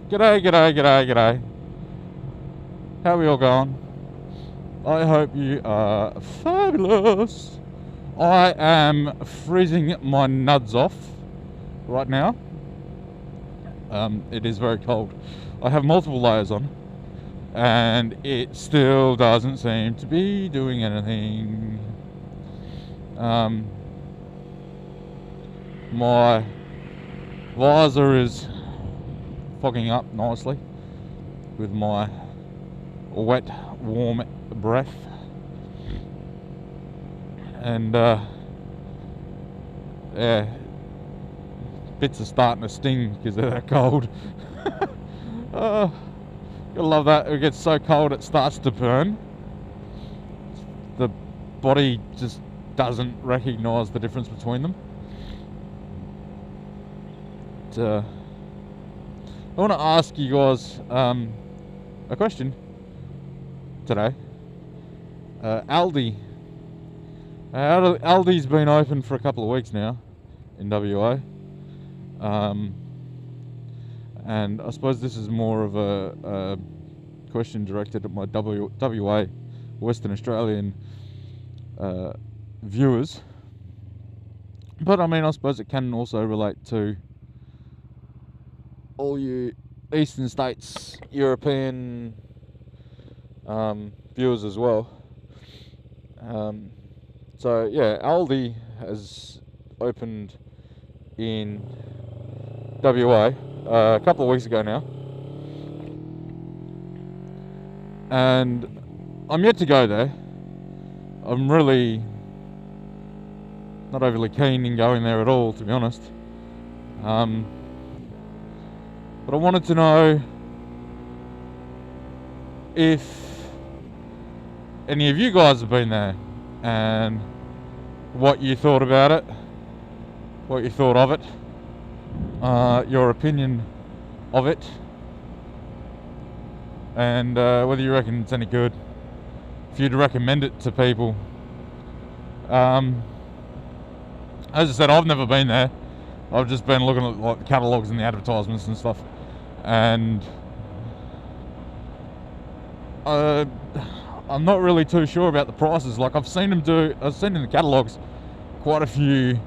G'day, g'day, g'day, g'day. How are we all going? I hope you are fabulous. I am freezing my nuds off right now. It is very cold. I have multiple layers on, and it still doesn't seem to be doing anything. My visor is fogging up nicely with my wet, warm breath, and yeah, bits are starting to sting because they're that cold. Gotta love that. It gets so cold it starts to burn. The body just doesn't recognise the difference between them. I want to ask you guys a question today. Aldi. Aldi's been open for a couple of weeks now in WA. And I suppose this is more of a question directed at my WA, Western Australian viewers. But I mean, I suppose it can also relate to all you Eastern States, European viewers as well. So yeah, Aldi has opened in WA a couple of weeks ago now, and I'm yet to go there. I'm really not overly keen in going there at all, to be honest. But I wanted to know if any of you guys have been there and what you thought about it, what you thought of it, your opinion of it, and whether you reckon it's any good, if you'd recommend it to people. As I said, I've never been there. I've just been looking at like the catalogues and the advertisements and stuff, and I'm not really too sure about the prices. Like I've seen in the catalogues quite a few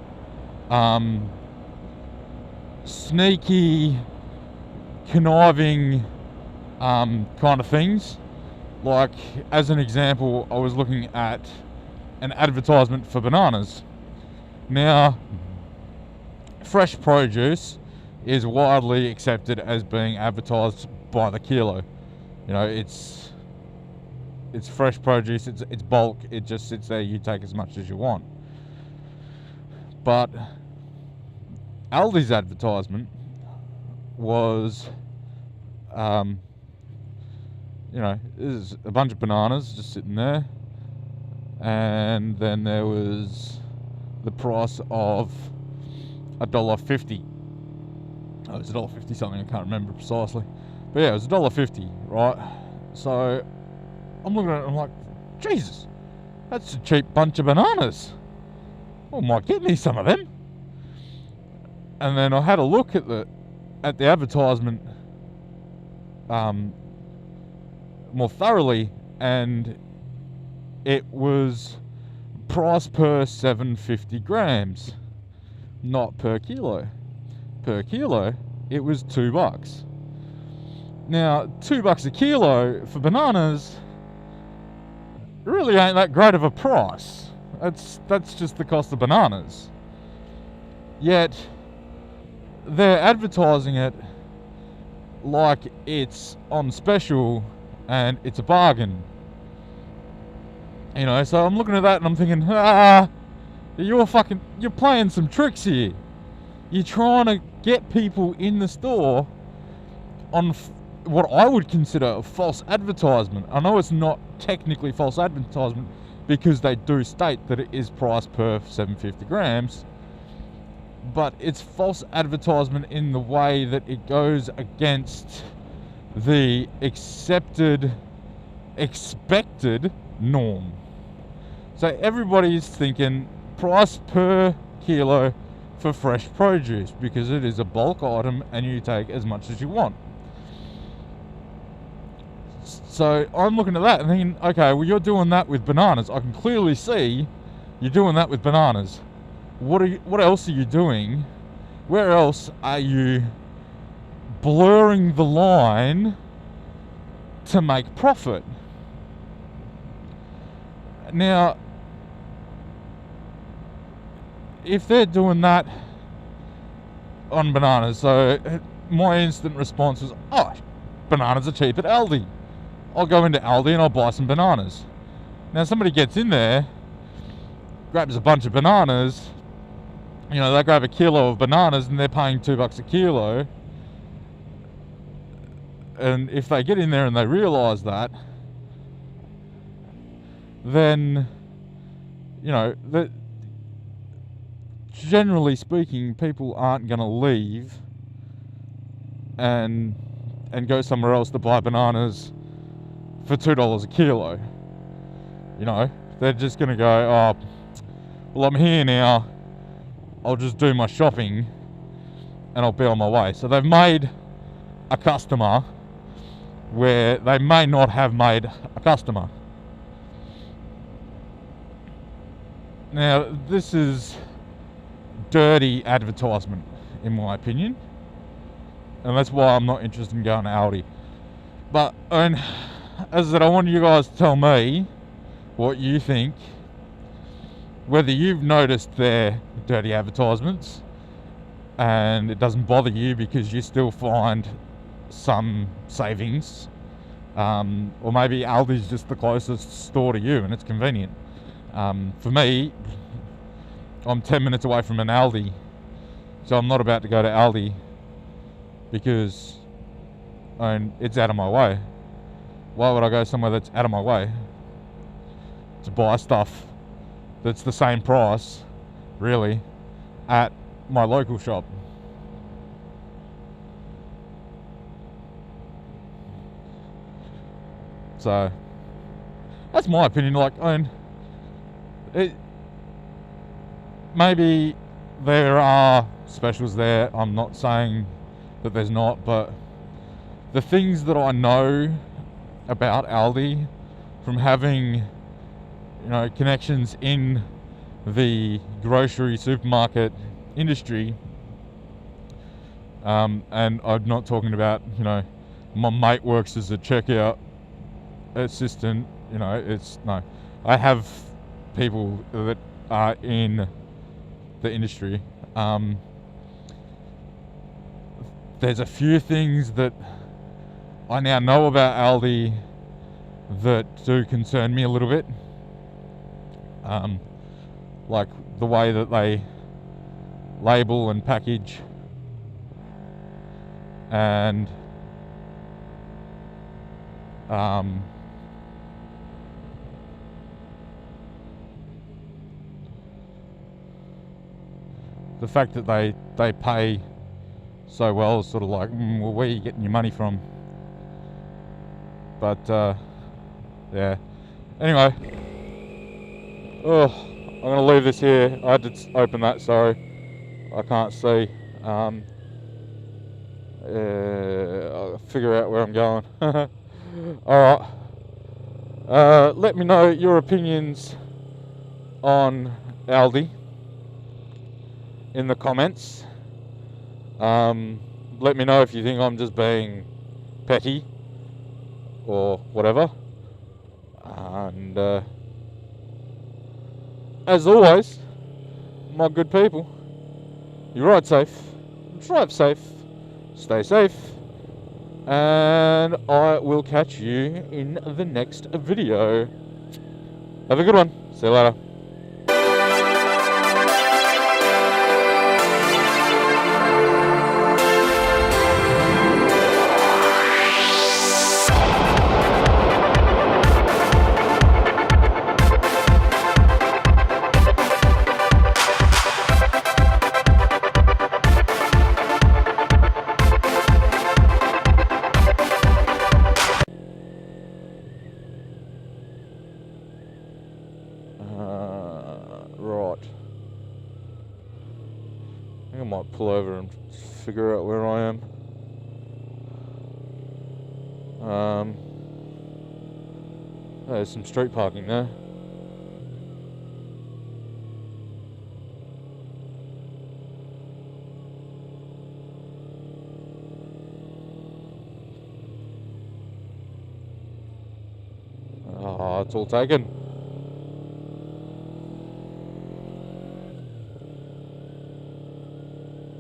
sneaky, conniving kind of things. Like as an example, I was looking at an advertisement for bananas. Now, fresh produce is widely accepted as being advertised by the kilo. You know, it's fresh produce, it's bulk, it just sits there, you take as much as you want. But Aldi's advertisement was, you know, there's a bunch of bananas just sitting there, and then there was the price of $1.50. Oh, it was $1.50 something, I can't remember precisely. But yeah, it was $1.50, right? So I'm looking at it, I'm like, Jesus, that's a cheap bunch of bananas. I might get me some of them. And then I had a look at the advertisement more thoroughly, and it was price per 750 grams, not per kilo. Per kilo, it was $2. Now, $2 a kilo for bananas really ain't that great of a price. That's just the cost of bananas. Yet they're advertising it like it's on special and it's a bargain. You know, so I'm looking at that and I'm thinking, you're playing some tricks here. You're trying to get people in the store on what I would consider a false advertisement. I know it's not technically false advertisement because they do state that it is priced per 750 grams, but it's false advertisement in the way that it goes against the expected norm. So everybody's thinking price per kilo for fresh produce because it is a bulk item and you take as much as you want. So I'm looking at that and thinking, okay, well, you're doing that with bananas. I can clearly see you're doing that with bananas. What else are you doing? Where else are you blurring the line to make profit? Now, if they're doing that on bananas, so my instant response was, oh, bananas are cheap at Aldi. I'll go into Aldi and I'll buy some bananas. Now somebody gets in there, grabs a bunch of bananas, you know, they grab a kilo of bananas and they're paying $2 a kilo. And if they get in there and they realise that, then, you know, that generally speaking, people aren't going to leave and go somewhere else to buy bananas for $2 a kilo. You know, they're just going to go, oh, well, I'm here now, I'll just do my shopping and I'll be on my way. So they've made a customer where they may not have made a customer. Now, this is dirty advertisement, in my opinion, and that's why I'm not interested in going to Aldi. But, and as I said, I want you guys to tell me what you think, whether you've noticed their dirty advertisements and it doesn't bother you because you still find some savings, or maybe Aldi's just the closest store to you and it's convenient. For me, I'm 10 minutes away from an Aldi, so I'm not about to go to Aldi because it's out of my way. Why would I go somewhere that's out of my way to buy stuff that's the same price, really, at my local shop? So that's my opinion. Like, maybe there are specials there. I'm not saying that there's not, but the things that I know about Aldi from having, you know, connections in the grocery supermarket industry, and I'm not talking about, you know, my mate works as a checkout assistant, you know, I have people that are in the industry. There's a few things that I now know about Aldi that do concern me a little bit, like the way that they label and package, and the fact that they pay so well is sort of like, well, where are you getting your money from? But yeah. Anyway, I'm gonna leave this here. I had to open that, sorry, I can't see. I'll figure out where I'm going. Alright. Let me know your opinions on Aldi in the comments. Let me know if you think I'm just being petty or whatever. And as always, my good people, you ride safe, drive safe, stay safe, and I will catch you in the next video. Have a good one. See you later. Right. I think I might pull over and figure out where I am. There's some street parking there. Oh, it's all taken.